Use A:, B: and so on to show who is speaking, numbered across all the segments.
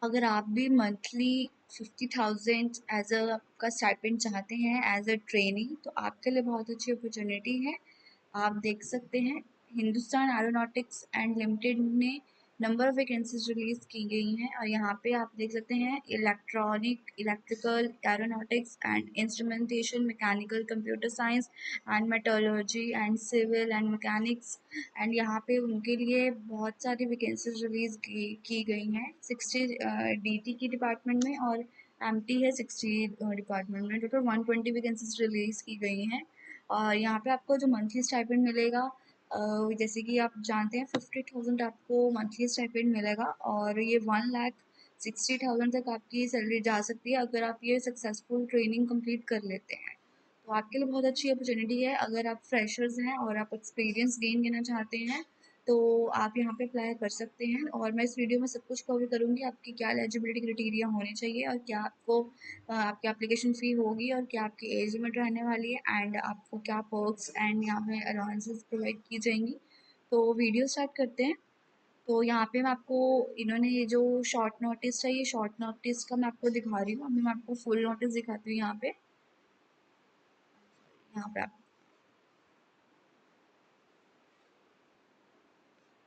A: अगर आप भी मंथली 50,000 एज अ आपका स्टाइपेंड चाहते हैं एज अ ट्रेनी, तो आपके लिए बहुत अच्छी अपॉर्चुनिटी है। आप देख सकते हैं हिंदुस्तान एरोनॉटिक्स एंड लिमिटेड ने नंबर ऑफ वैकेंसीज रिलीज की गई हैं और यहाँ पे आप देख सकते हैं electrical, aeronautics and instrumentation, mechanical, computer science and metrology and civil and mechanics. And यहाँ पे उनके लिए बहुत सारी वैकेंसीज रिलीज की गई हैं 60 डीटी की डिपार्टमेंट में और एमटी है 60 डिपार्टमेंट में। टोटल 120 वैकेंसीज रिलीज की गई हैं और यहाँ पे आपको जो मंथली स्टाइपेंड मिलेगा, जैसे कि आप जानते हैं 50,000 आपको मंथली स्टाइपेंड मिलेगा और ये 1,60,000 तक आपकी सैलरी जा सकती है अगर आप ये सक्सेसफुल ट्रेनिंग कंप्लीट कर लेते हैं। तो आपके लिए बहुत अच्छी अपॉर्चुनिटी है। अगर आप फ्रेशर्स हैं और आप एक्सपीरियंस गेन करना चाहते हैं तो आप यहाँ पे अप्लाई कर सकते हैं और मैं इस वीडियो में सब कुछ कवर करूँगी, आपकी क्या एलिजिबिलिटी क्राइटेरिया होने चाहिए और क्या आपको आपकी एप्लीकेशन फ़ी होगी और क्या आपकी एज लिमिट रहने वाली है एंड आपको क्या पर्क्स एंड यहाँ पे अलाउंसेस प्रोवाइड की जाएंगी। तो वीडियो स्टार्ट करते हैं। तो यहाँ पे मैं आपको, इन्होंने ये जो शॉर्ट नोटिस है, ये शॉर्ट नोटिस का मैं आपको दिखा रही हूँ। अभी मैं आपको फुल नोटिस दिखाती हूँ। यहाँ पे आप,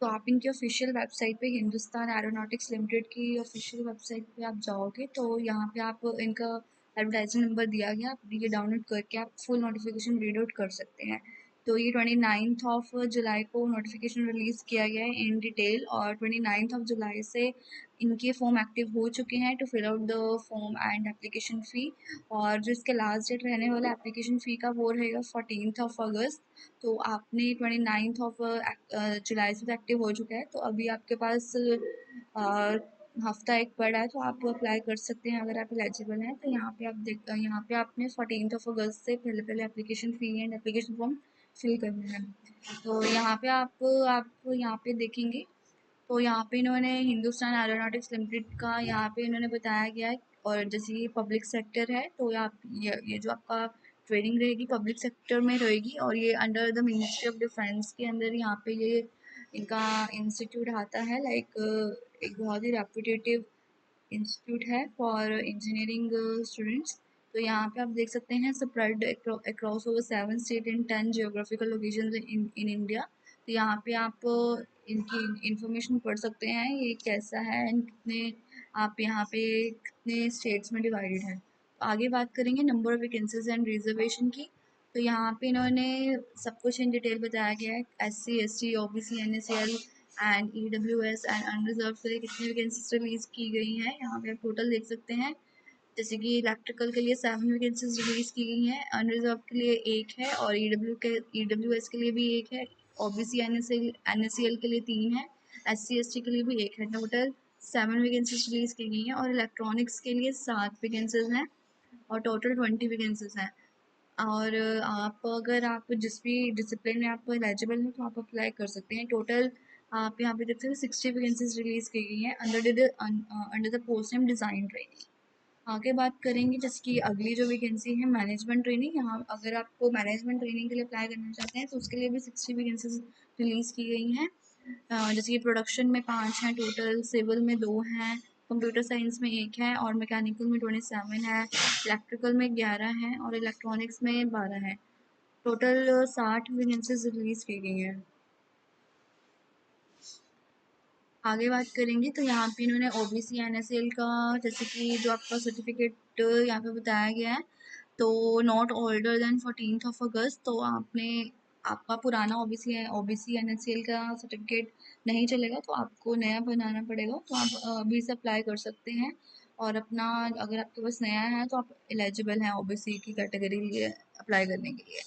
A: तो आप इनकी ऑफिशियल वेबसाइट पे, हिंदुस्तान एरोनॉटिक्स लिमिटेड की ऑफिशियल वेबसाइट पे आप जाओगे तो यहाँ पे आप इनका एडवर्टाइजिंग नंबर दिया गया, आप ये डाउनलोड करके आप फुल नोटिफिकेशन रीड आउट कर सकते हैं। तो ये 29 ऑफ जुलाई को नोटिफिकेशन रिलीज़ किया गया है इन डिटेल और 29 ऑफ जुलाई से इनके फॉर्म एक्टिव हो चुके हैं to fill out the form and application fee. और जो इसके लास्ट डेट रहने वाला एप्लीकेशन फ़ी का वो रहेगा 14 ऑफ अगस्त। तो आपने 29 ऑफ जुलाई से तो एक्टिव हो चुका है, तो अभी आपके पास हफ्ता एक पड़ा है, तो आप अप्लाई कर सकते हैं अगर आप एलिजिबल हैं। तो यहाँ पे आपने 14 ऑफ अगस्त से पहले पहले application fee and application form fill करना है। तो यहाँ पे आप यहाँ पे देखेंगे तो यहाँ पे इन्होंने हिंदुस्तान एरोनॉटिक्स लिमिटेड का यहाँ पे इन्होंने बताया गया है। और जैसे ये पब्लिक सेक्टर है तो ये जो आपका ट्रेनिंग रहेगी पब्लिक सेक्टर में रहेगी और ये under the ministry of defence के अंदर यहाँ पे ये इनका इंस्टीट्यूट आता है। लाइक एक बहुत ही रेपुटेटिव इंस्टीट्यूट है फॉर इंजीनियरिंग स्टूडेंट्स। तो यहाँ पे आप देख सकते हैं spread across over 7 state and 10 geographical locations in India. तो यहाँ पे आप इनकी इंफॉर्मेशन पढ़ सकते हैं ये कैसा है एंड आप यहाँ पे कितने स्टेट्स में डिवाइडेड है। तो आगे बात करेंगे number of vacancies and reservation की। तो यहाँ पे इन्होंने सब कुछ इन डिटेल बताया गया है, SC ST OBC NSL and EWS and unreserved के लिए कितनी वैकेंसीज रिलीज की गई हैं। यहाँ पे आप टोटल देख सकते हैं, जैसे कि इलेक्ट्रिकल के लिए 7 वैकेंसीज रिलीज की गई हैं, अनरिजर्व के लिए एक है और EWS के लिए भी एक है, OBC NSCL के लिए 3 है, SC ST के लिए भी एक है। टोटल 7 वैकेंसीज रिलीज की गई हैं और इलेक्ट्रॉनिक्स के लिए 7 वैकेंसीज हैं और टोटल 20 वैकेंसीज हैं। और आप अगर आप जिस भी डिसिप्लिन में आप एलिजिबल हैं तो आप अप्लाई कर सकते हैं। टोटल आप यहाँ पे देख सकते हैं 60 वैकेंसीज रिलीज की गई हैं under the post name design training. आगे बात करेंगे जैसे कि अगली जो वैकेंसी है मैनेजमेंट ट्रेनिंग। यहाँ अगर आपको मैनेजमेंट ट्रेनिंग के लिए अप्लाई करना चाहते हैं तो उसके लिए भी 60 वैकेंसीज रिलीज़ की गई हैं। जैसे कि प्रोडक्शन में 5 हैं टोटल, सिविल में 2 हैं, कंप्यूटर साइंस में 1 है और मैकेनिकल में 27 है, इलेक्ट्रिकल में 11 हैं और इलेक्ट्रॉनिक्स में 12 हैं। टोटल 60 वैकेंसीज रिलीज़ की गई हैं। आगे बात करेंगे तो यहाँ पे इन्होंने OBC NSL का, जैसे कि जो आपका सर्टिफिकेट यहाँ पे बताया गया है, तो नॉट ओल्डर देन 14 ऑफ अगस्त। तो आपका पुराना OBC NSL का सर्टिफिकेट नहीं चलेगा तो आपको नया बनाना पड़ेगा। तो आप अभी से अप्लाई कर सकते हैं और अपना, अगर आपके पास नया है तो आप एलिजिबल हैं OBC की कैटेगरी लिए अप्लाई करने के लिए।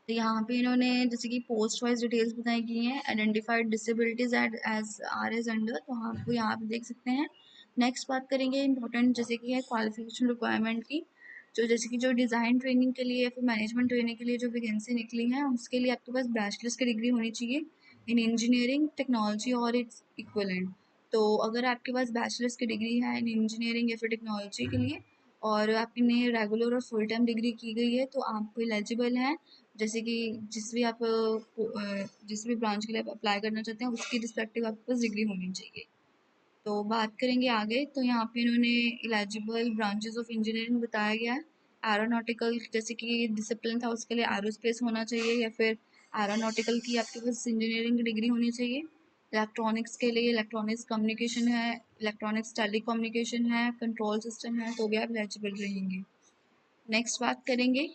A: तो यहाँ पे इन्होंने जैसे कि पोस्ट वाइज डिटेल्स बताई गई हैं, identified disabilities as are as under, तो आपको यहाँ पे देख सकते हैं। नेक्स्ट बात करेंगे इंपॉर्टेंट जैसे कि है क्वालिफिकेशन रिक्वायरमेंट की। जो जैसे कि जो डिज़ाइन ट्रेनिंग के लिए या फिर मैनेजमेंट ट्रेनिंग के लिए जो वैकेंसी निकली है उसके लिए आपके पास बैचलर्स की डिग्री होनी चाहिए इन इंजीनियरिंग टेक्नोलॉजी और इट्स इक्वलेंट। तो अगर आपके पास बैचलर्स की डिग्री है इन इंजीनियरिंग या फिर टेक्नोलॉजी के लिए और आपने रेगुलर और फुल टाइम डिग्री की गई है तो आप एलिजिबल हैं। जैसे कि जिस भी ब्रांच के लिए आप अप्लाई करना चाहते हैं उसकी रिस्पेक्टिव आपके पास डिग्री होनी चाहिए। तो बात करेंगे आगे, तो यहाँ पे इन्होंने इलिजिबल ब्रांचेस ऑफ इंजीनियरिंग बताया गया है। एरोनॉटिकल जैसे कि डिसिप्लिन था उसके लिए एरोस्पेस होना चाहिए, या फिर एरोनॉटिकल की आपके पास इंजीनियरिंग की डिग्री होनी चाहिए। इलेक्ट्रॉनिक्स के लिए इलेक्ट्रॉनिक्स कम्युनिकेशन है, इलेक्ट्रॉनिक्स टेली कम्युनिकेशन है, कंट्रोल सिस्टम है, तो भी आप एलिजिबल रहेंगे। नेक्स्ट बात करेंगे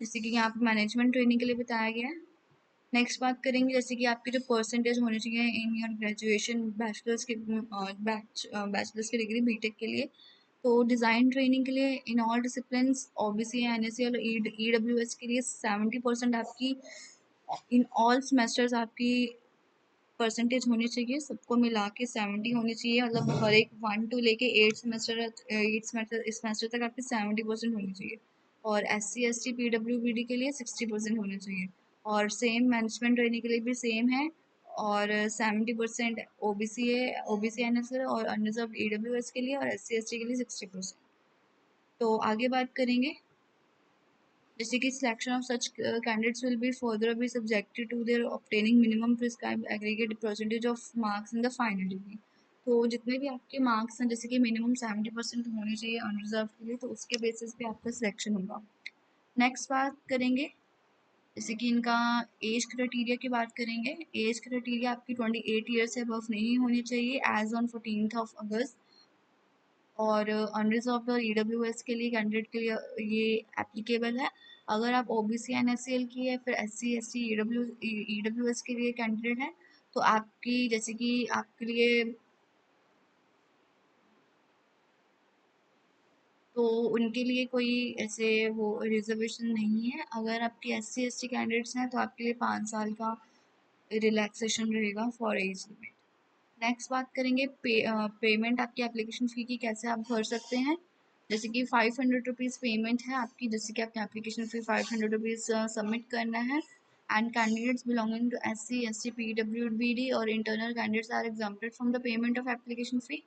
A: जैसे कि यहाँ पे मैनेजमेंट ट्रेनिंग के लिए बताया गया है। नेक्स्ट बात करेंगे जैसे कि आपकी जो परसेंटेज होनी चाहिए इन योर ग्रेजुएशन बैचलर्स की बैचलर्स की डिग्री बीटेक के लिए। तो डिज़ाइन ट्रेनिंग के लिए in all disciplines OBC NSC और ईडब्ल्यूएस के लिए 70% आपकी इन ऑल सेमेस्टर्स आपकी परसेंटेज होनी चाहिए, सबको मिला के 70 होनी चाहिए, मतलब हर एक 1 टू लेके 8 सेमेस्टर तक आपकी 70% होनी चाहिए। और SC ST PWBD के लिए 60% होना चाहिए। और सेम मैनेजमेंट ट्रेनिंग के लिए भी सेम है, और 70% OBC है, OBC एनएससी और अनरिजर्व EWS के लिए, और SC ST के लिए 60%। तो आगे बात करेंगे जैसे कि selection of such candidates will be further be subjected to their obtaining minimum prescribed aggregate percentage of marks in the final degree. तो जितने भी आपके मार्क्स हैं जैसे कि मिनिमम 70% होने चाहिए अनरिजर्व के लिए, तो उसके बेसिस पे आपका सिलेक्शन होगा। नेक्स्ट बात करेंगे जैसे कि इनका एज क्राइटेरिया की बात करेंगे। एज क्राइटेरिया आपकी 28 ईयर से अबव नहीं होनी चाहिए एज ऑन 14 अगस्त। और अनरिजर्व्ड और ईडब्ल्यूएस के लिए कैंडिडेट के लिए ये एप्लीकेबल है। अगर आप ओबीसी एनएससीएल की या फिर एससी एसटी ईडब्ल्यूएस के लिए कैंडिडेट हैं, तो आपकी जैसे कि आपके लिए तो उनके लिए कोई ऐसे वो रिजर्वेशन नहीं है। अगर आपकी एससी एसटी कैंडिडेट्स हैं तो आपके लिए 5 साल का रिलैक्सेशन रहेगा फॉर एज लिमिट। नेक्स्ट बात करेंगे पेमेंट आपकी एप्लीकेशन फ़ी की कैसे आप भर सकते हैं। जैसे कि 500 रुपीज़ पेमेंट है आपकी, जैसे कि आपकी एप्लीकेशन फ़ी 500 रुपीज़ सबमिट करना है। And candidates belonging to SC ST PWBD और internal candidates are exempted from the payment of application fee.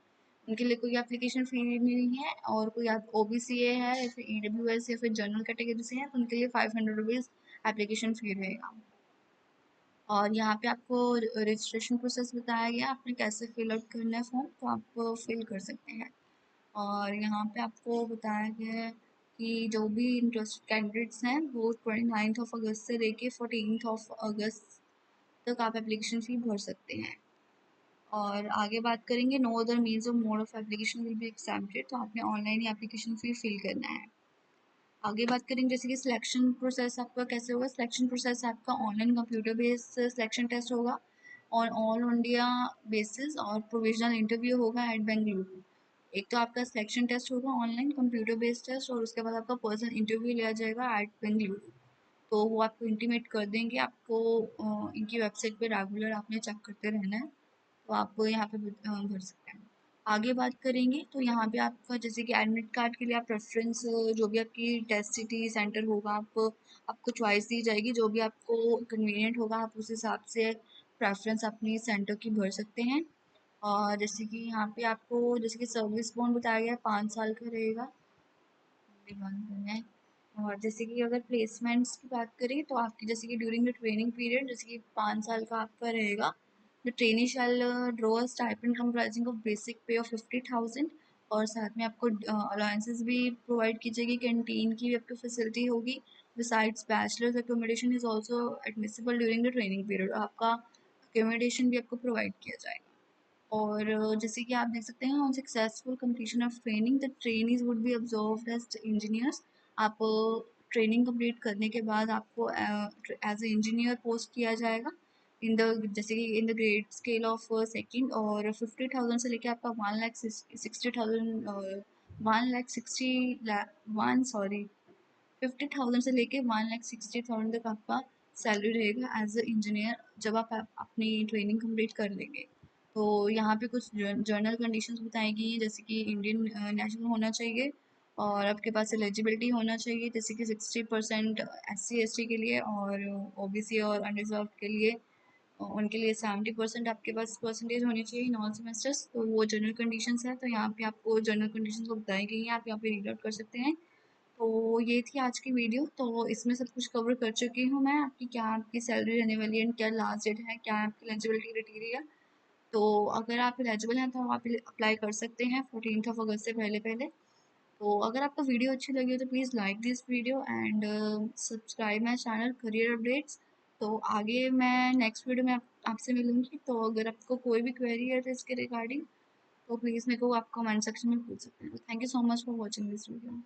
A: उनके लिए कोई एप्लीकेशन फ़ी नहीं है। और कोई आप OBC है या फिर EWS या फिर जनरल कैटेगरी से हैं तो उनके लिए 500 रुपीज़ एप्लीकेशन फ़ी रहेगा। और यहाँ पे आपको रजिस्ट्रेशन प्रोसेस बताया गया, आपने कैसे फिल आउट करना है फॉर्म, तो आप फिल कर सकते हैं। और यहाँ पे आपको बताया गया है कि जो भी इंटरेस्टेड कैंडिडेट्स हैं वो 29 अगस्त से लेके 14 अगस्त तक आप एप्लीकेशन फ़ी भर सकते हैं। और आगे बात करेंगे no other means of mode of application will be accepted, तो आपने ऑनलाइन ही एप्लीकेशन फ़ी फिल करना है। आगे बात करेंगे जैसे कि सिलेक्शन प्रोसेस आपका कैसे होगा। सिलेक्शन प्रोसेस आपका online computer based selection test होगा और ऑल इंडिया बेसिस, और प्रोविजनल इंटरव्यू होगा एट बेंगलुरु। एक तो आपका सिलेक्शन टेस्ट होगा ऑनलाइन कंप्यूटर बेस्ड टेस्ट, और उसके बाद आपका पर्सनल इंटरव्यू लिया जाएगा एट बेंगलुरु। तो वो आपको इंटीमेट कर देंगे, आपको इनकी वेबसाइट पे रेगुलर आपने चेक करते रहना है। तो आप यहाँ पे भर सकते हैं। आगे बात करेंगे तो यहाँ पे आपका जैसे कि एडमिट कार्ड के लिए आप प्रेफरेंस जो भी आपकी टेस्ट सिटी सेंटर होगा आपको चॉइस दी जाएगी, जो भी आपको कन्वीनियंट होगा आप उस हिसाब से प्रेफरेंस अपनी सेंटर की भर सकते हैं। और जैसे कि यहाँ पे आपको जैसे कि सर्विस बॉन्ड बताया गया है 5 साल का रहेगा। है। और जैसे कि अगर प्लेसमेंट्स की बात करें तो आपकी जैसे कि ड्यूरिंग द ट्रेनिंग पीरियड जैसे कि 5 साल का आपका रहेगा। The trainee shall draw a stipend comprising of basic pay of 50,000, और साथ में आपको अलाउंसेस भी प्रोवाइड की जाएगी, कैंटीन की भी आपको फैसिलिटी होगी। Besides bachelors accommodation is also admissible during the training period, आपका अकोमोडेशन भी आपको प्रोवाइड किया जाएगा। और जैसे कि आप देख सकते हैं on successful completion of training the trainees would be observed as engineers. आप ट्रेनिंग कंप्लीट करने के बाद आपको एज ए इंजीनियर पोस्ट किया जाएगा इन द जैसे कि in the grade scale of second. और 50,000 से लेके आपका 1,60,000 50,000 से लेके 1,60,000 तक आपका सैलरी रहेगा एज अ इंजीनियर जब आप अपनी ट्रेनिंग कंप्लीट कर लेंगे। तो यहाँ पे कुछ जर्नल कंडीशंस बताई गई हैं जैसे कि इंडियन नेशनल होना चाहिए, और आपके पास एलिजिबिलिटी होना चाहिए जैसे कि 60% SC ST के लिए, और OBC और अनरिजर्व के लिए उनके लिए 70% आपके पास परसेंटेज होनी चाहिए इन ऑल सेमेस्टर्स। तो वो जनरल कंडीशंस है, तो यहाँ पे आपको जनरल कंडीशंस को बताई गई हैं, आप यहाँ पे रीड आउट कर सकते हैं। तो ये थी आज की वीडियो, तो इसमें सब कुछ कवर कर चुकी हूँ मैं, आपकी क्या आपकी सैलरी रहने वाली है, क्या लास्ट डेट है, क्या है आपकी एलिजिबिलिटी क्राइटेरिया। तो अगर आप एलिजिबल हैं तो आप अप्लाई कर सकते हैं 14 अगस्त से पहले पहले। तो अगर आपको वीडियो अच्छी लगी हो तो please like this video and subscribe my channel career updates. तो आगे मैं नेक्स्ट वीडियो में आपसे मिलूंगी। तो अगर आपको कोई भी क्वेरी है तो इसके रिगार्डिंग तो प्लीज़ मेरे को आप कमेंट सेक्शन में पूछ सकते हैं। Thank you so much for watching this video.